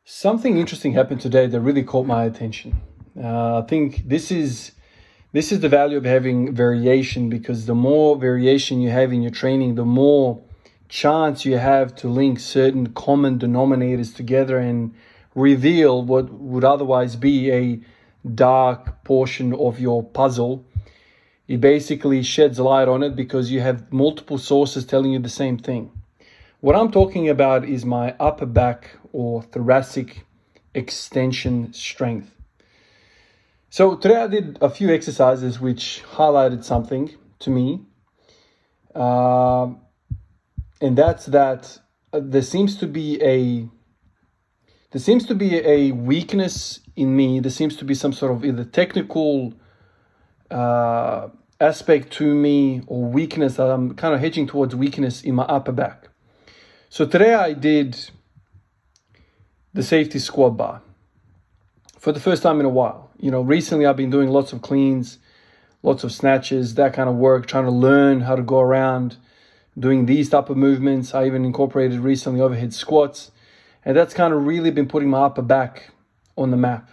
Something interesting happened today that really caught my attention. I think this is the value of having variation, because the more variation you have in your training, the more chance you have to link certain common denominators together and reveal what would otherwise be a dark portion of your puzzle. It basically sheds light on it because you have multiple sources telling you the same thing. What I'm talking about is my upper back or thoracic extension strength. So today I did a few exercises which highlighted something to me. And that's that there seems to be a weakness in me. There seems to be some sort of either technical aspect to me or weakness that I'm kind of hedging towards weakness in my upper back. So today I did the safety squat bar for the first time in a while. Recently I've been doing lots of cleans, lots of snatches, that kind of work, trying to learn how to go around doing these type of movements. I even incorporated recently overhead squats, and that's kind of really been putting my upper back on the map.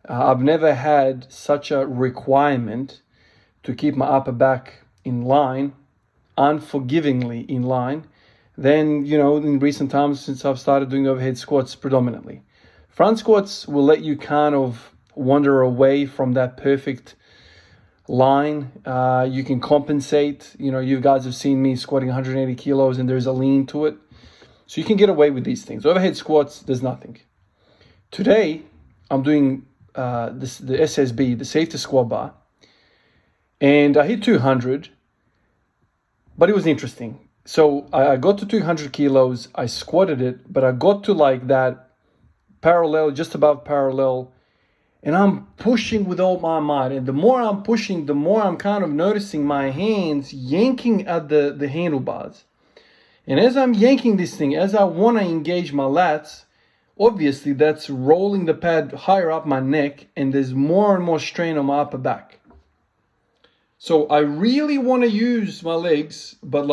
I've never had such a requirement to keep my upper back in line, unforgivingly in line, than, in recent times since I've started doing overhead squats predominantly. Front squats will let you kind of wander away from that perfect line. You can compensate. You guys have seen me squatting 180 kilos and there's a lean to it. So you can get away with these things. Overhead squats, there's nothing. Today, I'm doing the SSB, the safety squat bar. And I hit 200, but it was interesting. So I got to 200 kilos, I squatted it, but I got to like that parallel, just above parallel, and I'm pushing with all my might. And the more I'm pushing, the more I'm kind of noticing my hands yanking at the handlebars. And as I'm yanking this thing, as I want to engage my lats, obviously that's rolling the pad higher up my neck, and there's more and more strain on my upper back. So I really want to use my legs, but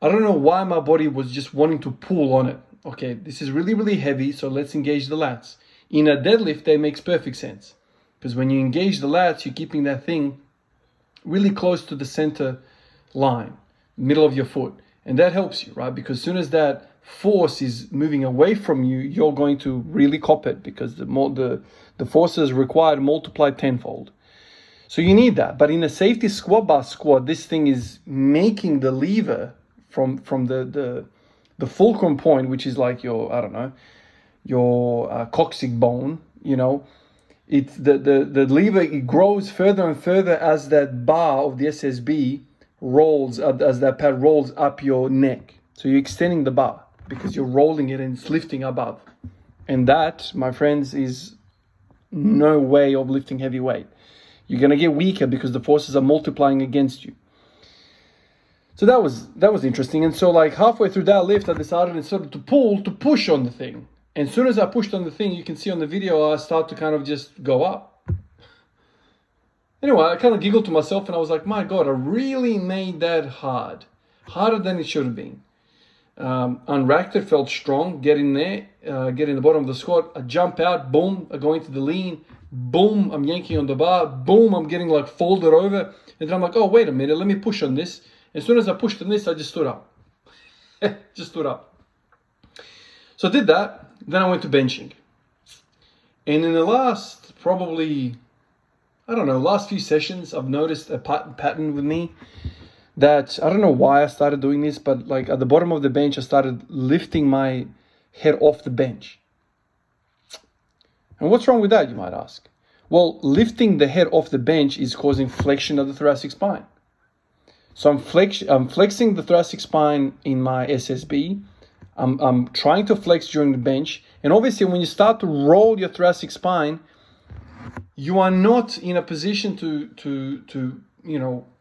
I don't know why my body was just wanting to pull on it. Okay, this is really, really heavy, so let's engage the lats. In a deadlift, that makes perfect sense. Because when you engage the lats, you're keeping that thing really close to the center line, middle of your foot. And that helps you, right? Because as soon as that force is moving away from you, you're going to really cop it, because the forces required multiply tenfold. So you need that. But in a safety squat bar squat, this thing is making the lever from the fulcrum point, which is like your coccyx bone. It's the lever, it grows further and further as that bar of the SSB rolls, as that pad rolls up your neck. So you're extending the bar because you're rolling it and it's lifting above. And that, my friends, is no way of lifting heavy weight. You're going to get weaker because the forces are multiplying against you. So that was interesting. And so halfway through that lift, I decided instead of to push on the thing. And as soon as I pushed on the thing, you can see on the video, I start to kind of just go up. Anyway, I kind of giggled to myself and I was like, my God, I really made that hard. Harder than it should have been. Unracked it, felt strong, get in there, get in the bottom of the squat. I jump out, boom, I go into the lean, boom, I'm yanking on the bar, boom, I'm getting folded over. And then I'm like, oh, wait a minute, let me push on this. As soon as I pushed on this, I just stood up. Just stood up. So I did that. Then I went to benching. And in the last last few sessions, I've noticed a pattern with me that I don't know why I started doing this, but at the bottom of the bench, I started lifting my head off the bench. And what's wrong with that, you might ask? Well, lifting the head off the bench is causing flexion of the thoracic spine. So I'm flexing the thoracic spine in my SSB. I'm trying to flex during the bench. And obviously, when you start to roll your thoracic spine, you are not in a position to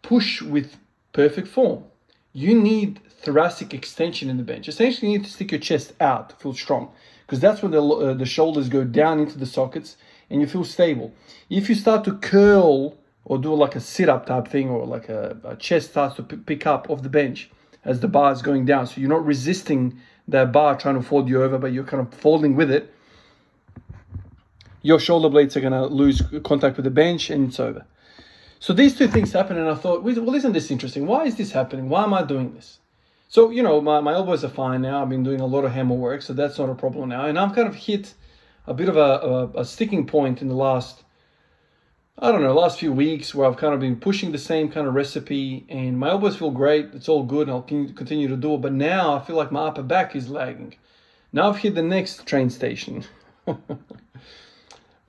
push with perfect form. You need thoracic extension in the bench. Essentially, you need to stick your chest out to feel strong, because that's when the shoulders go down into the sockets and you feel stable. If you start to curl or do a sit-up type thing, or a chest starts to pick up off the bench as the bar is going down, so you're not resisting that bar trying to fold you over, but you're kind of folding with it, your shoulder blades are going to lose contact with the bench and it's over. So these two things happen, and I thought, well, isn't this interesting? Why is this happening? Why am I doing this? So, my elbows are fine now. I've been doing a lot of hammer work, so that's not a problem now. And I've kind of hit a bit of a sticking point in the last few weeks where I've kind of been pushing the same kind of recipe, and my elbows feel great. It's all good, and I'll continue to do it. But now I feel like my upper back is lagging. Now I've hit the next train station.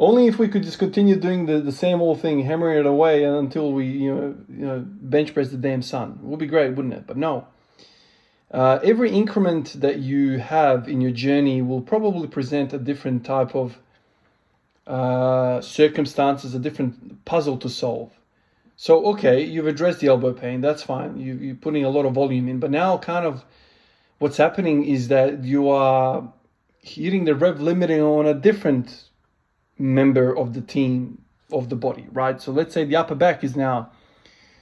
Only if we could just continue doing the same old thing, hammering it away until we, bench press the damn sun. It would be great, wouldn't it? But no. Every increment that you have in your journey will probably present a different type of circumstances, a different puzzle to solve. So, okay, you've addressed the elbow pain. That's fine. You're putting a lot of volume in. But now kind of what's happening is that you are hitting the rev limiting on a different member of the team of the body, right? So let's say the upper back is now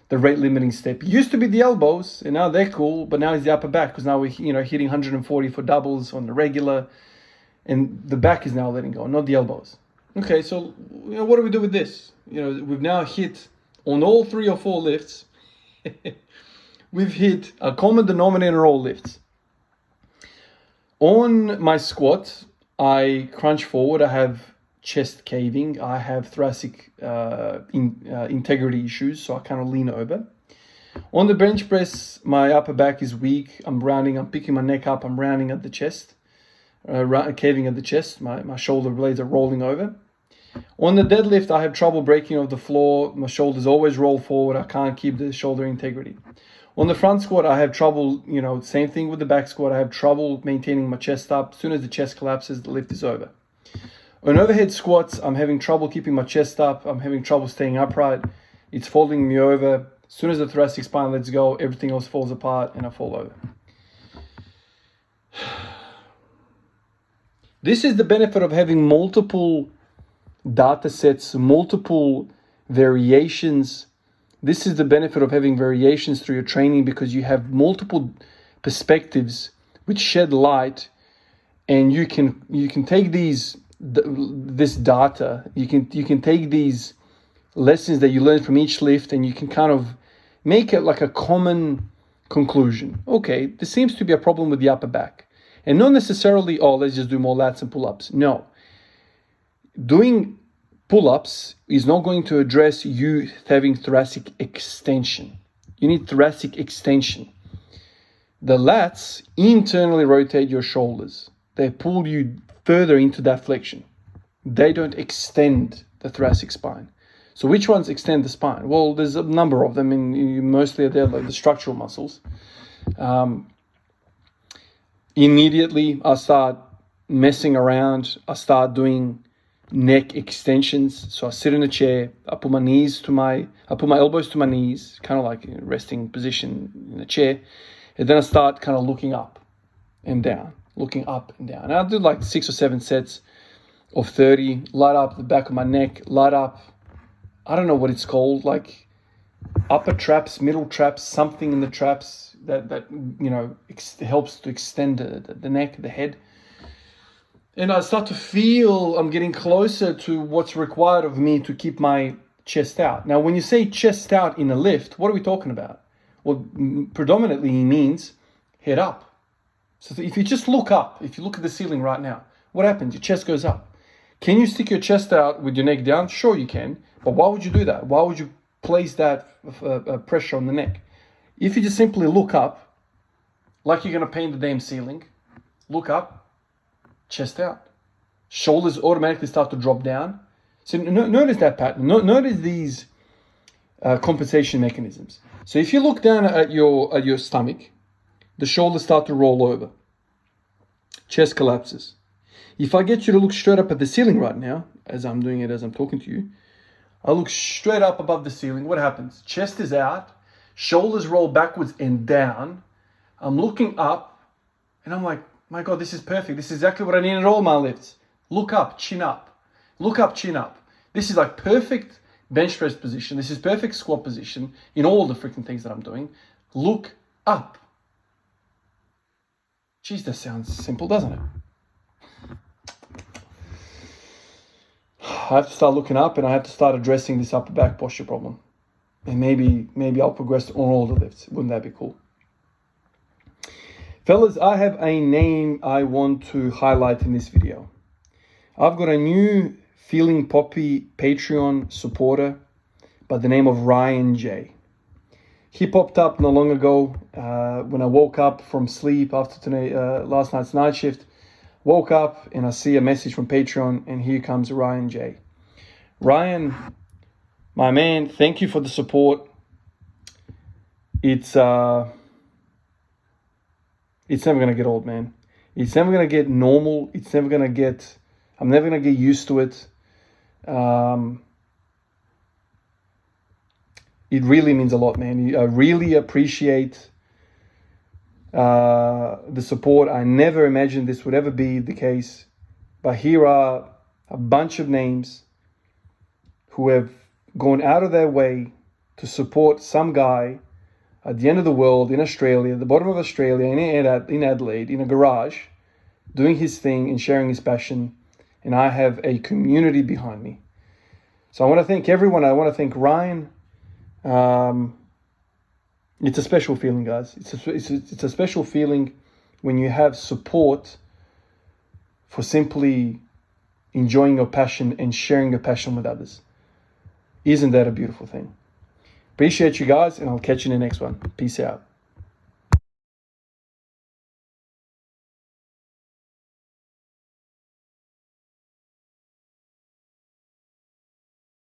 the rate limiting step. It used to be the elbows, and now they're cool, but now it's the upper back because now we're hitting 140 for doubles on the regular, and the back is now letting go, not the elbows. Okay, so what do we do with this? We've now hit on all 3 or 4 lifts. We've hit a common denominator all lifts. On my squat, I crunch forward. I have chest caving. I have thoracic integrity issues, so I kind of lean over. On the bench press, my upper back is weak. I'm picking my neck up. I'm rounding at the chest, caving at the chest. My shoulder blades are rolling over. On the deadlift, I have trouble breaking off the floor. My shoulders always roll forward. I can't keep the shoulder integrity. On the front squat, I have trouble, same thing with the back squat. I have trouble maintaining my chest up. As soon as the chest collapses, the lift is over. On overhead squats, I'm having trouble keeping my chest up. I'm having trouble staying upright. It's folding me over. As soon as the thoracic spine lets go, everything else falls apart and I fall over. This is the benefit of having multiple data sets, multiple variations. This is the benefit of having variations through your training, because you have multiple perspectives which shed light, and you can take this data, you can take these lessons that you learn from each lift, and you can kind of make it like a common conclusion. Okay, there seems to be a problem with the upper back, and not necessarily, let's just do more lats and pull-ups. No, doing pull-ups is not going to address you having thoracic extension. You need thoracic extension. The lats internally rotate your shoulders. They pull you further into that flexion. They don't extend the thoracic spine. So which ones extend the spine? Well, there's a number of them, and mostly they're like the structural muscles. Immediately, I start messing around. I start doing neck extensions. So I sit in a chair. I put my elbows to my knees, kind of like in a resting position in a chair, and then I start kind of looking up and down. And I'll do like 6 or 7 sets of 30, light up the back of my neck, light up, I don't know what it's called, like upper traps, middle traps, something in the traps that helps to extend the neck, the head. And I start to feel I'm getting closer to what's required of me to keep my chest out. Now, when you say chest out in a lift, what are we talking about? Well, predominantly means head up. So if you just look up, if you look at the ceiling right now, what happens? Your chest goes up. Can you stick your chest out with your neck down? Sure you can. But why would you do that? Why would you place that pressure on the neck? If you just simply look up, like you're going to paint the damn ceiling, look up, chest out. Shoulders automatically start to drop down. So notice that pattern. Notice these compensation mechanisms. So if you look down at your stomach, the shoulders start to roll over. Chest collapses. If I get you to look straight up at the ceiling right now, as I'm doing it, as I'm talking to you, I look straight up above the ceiling. What happens? Chest is out. Shoulders roll backwards and down. I'm looking up, and I'm like, my God, this is perfect. This is exactly what I need in all my lifts. Look up, chin up. Look up, chin up. This is like perfect bench press position. This is perfect squat position in all the freaking things that I'm doing. Look up. Geez, that sounds simple, doesn't it? I have to start looking up, and I have to start addressing this upper back posture problem. And maybe I'll progress on all the lifts. Wouldn't that be cool? Fellas, I have a name I want to highlight in this video. I've got a new Feeling Poppy Patreon supporter by the name of Ryan J. He popped up not long ago when I woke up from sleep after last night's night shift. Woke up and I see a message from Patreon, and here comes Ryan J. Ryan, my man, thank you for the support. It's never gonna get old, man. It's never gonna get normal. I'm never gonna get used to it. It really means a lot, man. I really appreciate the support. I never imagined this would ever be the case, but here are a bunch of names who have gone out of their way to support some guy at the end of the world in Australia, at the bottom of Australia, in Adelaide, in a garage, doing his thing and sharing his passion. And I have a community behind me. So I want to thank everyone. I want to thank Ryan. It's a special feeling, guys. It's a special feeling when you have support for simply enjoying your passion and sharing your passion with others. Isn't that a beautiful thing? Appreciate you guys, and I'll catch you in the next one. Peace out.